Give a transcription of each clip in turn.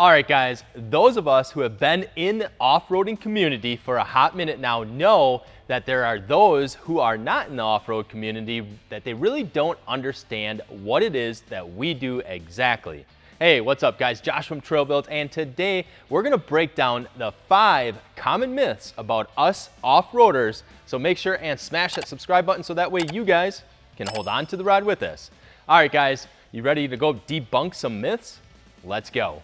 All right, guys, those of us who have been in the off-roading community for a hot minute now know that there are those who are not in the off-road community that they really don't understand what it is that we do exactly. Hey, what's up, guys? Josh from Trail Built, and today we're gonna break down the 5 common myths about us off-roaders. So make sure and smash that subscribe button so that way you guys can hold on to the ride with us. All right, guys, you ready to go debunk some myths? Let's go.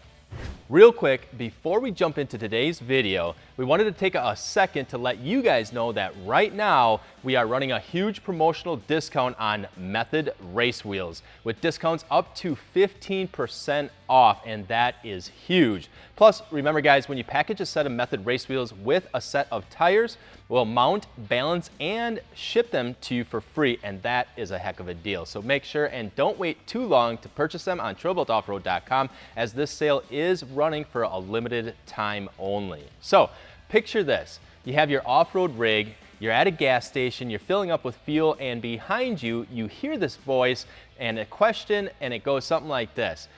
Real quick, before we jump into today's video, we wanted to take a second to let you guys know that right now we are running a huge promotional discount on Method race wheels with discounts up to 15% off, and that is huge. Plus, remember guys, when you package a set of Method race wheels with a set of tires, we'll mount, balance, and ship them to you for free, and that is a heck of a deal. So make sure and don't wait too long to purchase them on trailbuiltoffroad.com, as this sale is running for a limited time only. So picture this: you have your off-road rig, you're at a gas station, you're filling up with fuel, and behind you, you hear this voice and a question, and it goes something like this: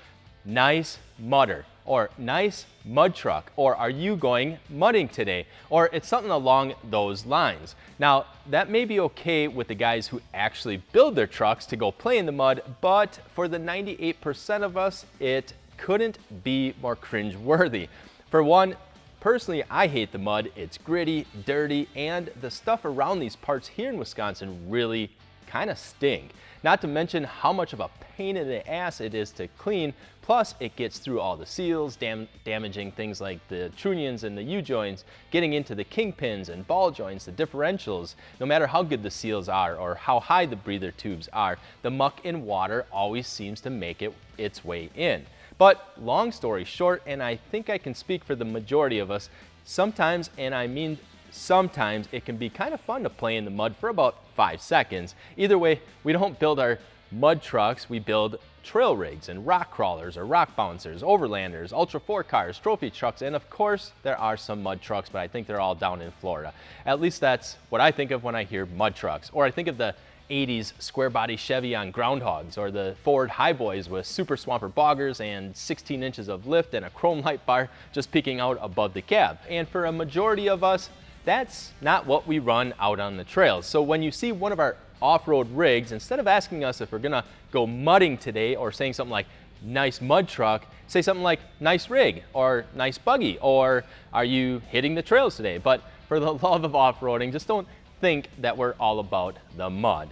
nice mudder, or nice mud truck, or are you going mudding today? Or it's something along those lines. Now, that may be okay with the guys who actually build their trucks to go play in the mud, but for the 98% of us, it couldn't be more cringe-worthy. For one, personally, I hate the mud. It's gritty, dirty, and the stuff around these parts here in Wisconsin really kind of stink. Not to mention how much of a pain in the ass it is to clean, plus it gets through all the seals, damaging things like the trunnions and the U-joints, getting into the kingpins and ball joints, the differentials. No matter how good the seals are or how high the breather tubes are, the muck and water always seems to make its way in. But long story short, and I think I can speak for the majority of us, sometimes, and I mean sometimes, it can be kind of fun to play in the mud for about 5 seconds. Either way, we don't build our mud trucks, we build trail rigs and rock crawlers or rock bouncers, overlanders, Ultra 4 cars, trophy trucks, and of course there are some mud trucks, but I think they're all down in Florida. At least that's what I think of when I hear mud trucks. Or I think of the 80s square body Chevy on groundhogs, or the Ford Highboys with super swamper boggers and 16 inches of lift and a chrome light bar just peeking out above the cab. And for a majority of us, that's not what we run out on the trails. So when you see one of our off-road rigs, instead of asking us if we're gonna go mudding today or saying something like nice mud truck, say something like nice rig or nice buggy, or are you hitting the trails today? But for the love of off-roading, just don't think that we're all about the mud.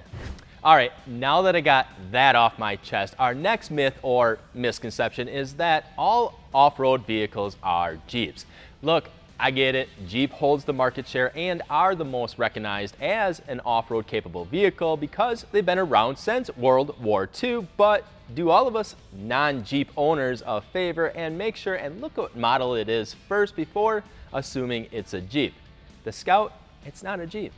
All right, now that I got that off my chest, our next myth or misconception is that all off-road vehicles are Jeeps. Look, I get it, Jeep holds the market share and are the most recognized as an off-road capable vehicle because they've been around since World War II, but do all of us non-Jeep owners a favor and make sure and look what model it is first before assuming it's a Jeep. The Scout, it's not a Jeep.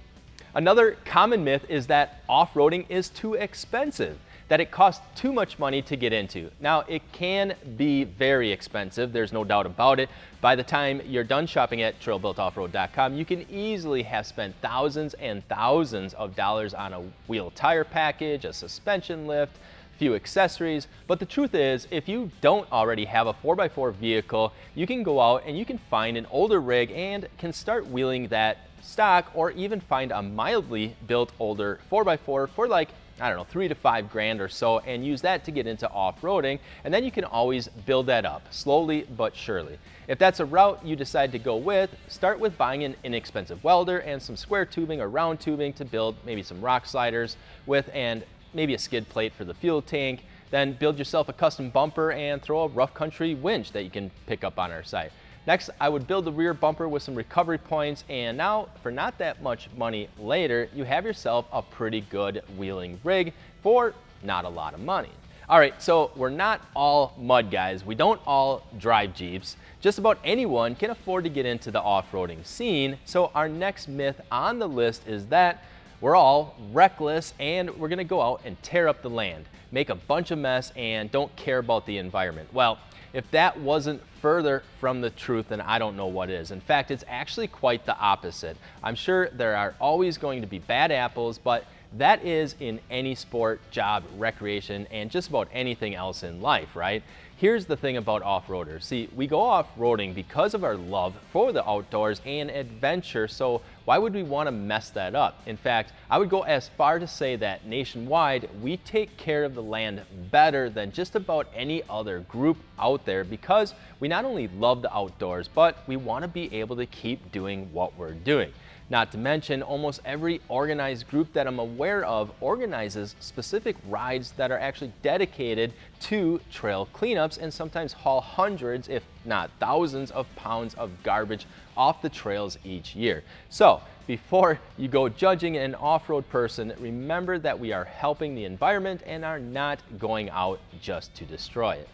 Another common myth is that off-roading is too expensive, that it costs too much money to get into. Now, it can be very expensive, there's no doubt about it. By the time you're done shopping at trailbuiltoffroad.com, you can easily have spent thousands and thousands of dollars on a wheel tire package, a suspension lift, few accessories. But the truth is, if you don't already have a 4x4 vehicle, you can go out and you can find an older rig and can start wheeling that stock, or even find a mildly built older 4x4 for like, I don't know, 3 to 5 grand or so, and use that to get into off-roading, and then you can always build that up, slowly but surely. If that's a route you decide to go with, start with buying an inexpensive welder and some square tubing or round tubing to build maybe some rock sliders with, and maybe a skid plate for the fuel tank. Then build yourself a custom bumper and throw a rough country winch that you can pick up on our site. Next, I would build the rear bumper with some recovery points, and now, for not that much money later, you have yourself a pretty good wheeling rig for not a lot of money. All right, so we're not all mud guys. We don't all drive Jeeps. Just about anyone can afford to get into the off-roading scene, so our next myth on the list is that we're all reckless and we're gonna go out and tear up the land, make a bunch of mess, and don't care about the environment. Well, if that wasn't further from the truth, then I don't know what is. In fact, it's actually quite the opposite. I'm sure there are always going to be bad apples, but that is in any sport, job, recreation, and just about anything else in life, right? Here's the thing about off-roaders. See, we go off-roading because of our love for the outdoors and adventure, so why would we want to mess that up? In fact, I would go as far to say that nationwide, we take care of the land better than just about any other group out there because we not only love the outdoors, but we want to be able to keep doing what we're doing. Not to mention, almost every organized group that I'm aware of organizes specific rides that are actually dedicated to trail cleanups and sometimes haul hundreds, if not thousands, of pounds of garbage off the trails each year. So, before you go judging an off-road person, remember that we are helping the environment and are not going out just to destroy it.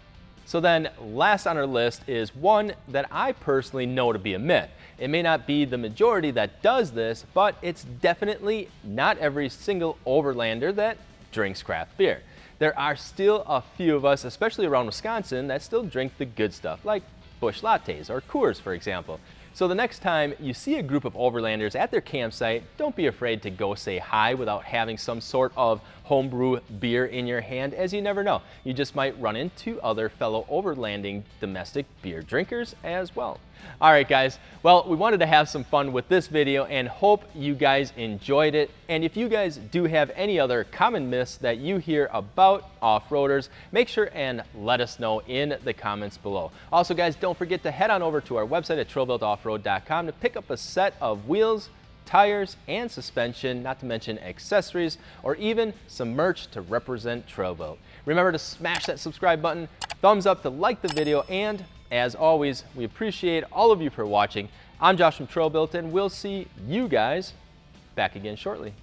So then, last on our list is one that I personally know to be a myth. It may not be the majority that does this, but it's definitely not every single overlander that drinks craft beer. There are still a few of us, especially around Wisconsin, that still drink the good stuff, like Busch Lattes or Coors, for example. So the next time you see a group of overlanders at their campsite, don't be afraid to go say hi without having some sort of homebrew beer in your hand, as you never know. You just might run into other fellow overlanding domestic beer drinkers as well. All right, guys. Well, we wanted to have some fun with this video and hope you guys enjoyed it. And if you guys do have any other common myths that you hear about off-roaders, make sure and let us know in the comments below. Also, guys, don't forget to head on over to our website at trailbuiltoffroad.com to pick up a set of wheels, tires, and suspension, not to mention accessories, or even some merch to represent Trailbuilt. Remember to smash that subscribe button, thumbs up to like the video, and as always, we appreciate all of you for watching. I'm Josh from Trailbuilt, and we'll see you guys back again shortly.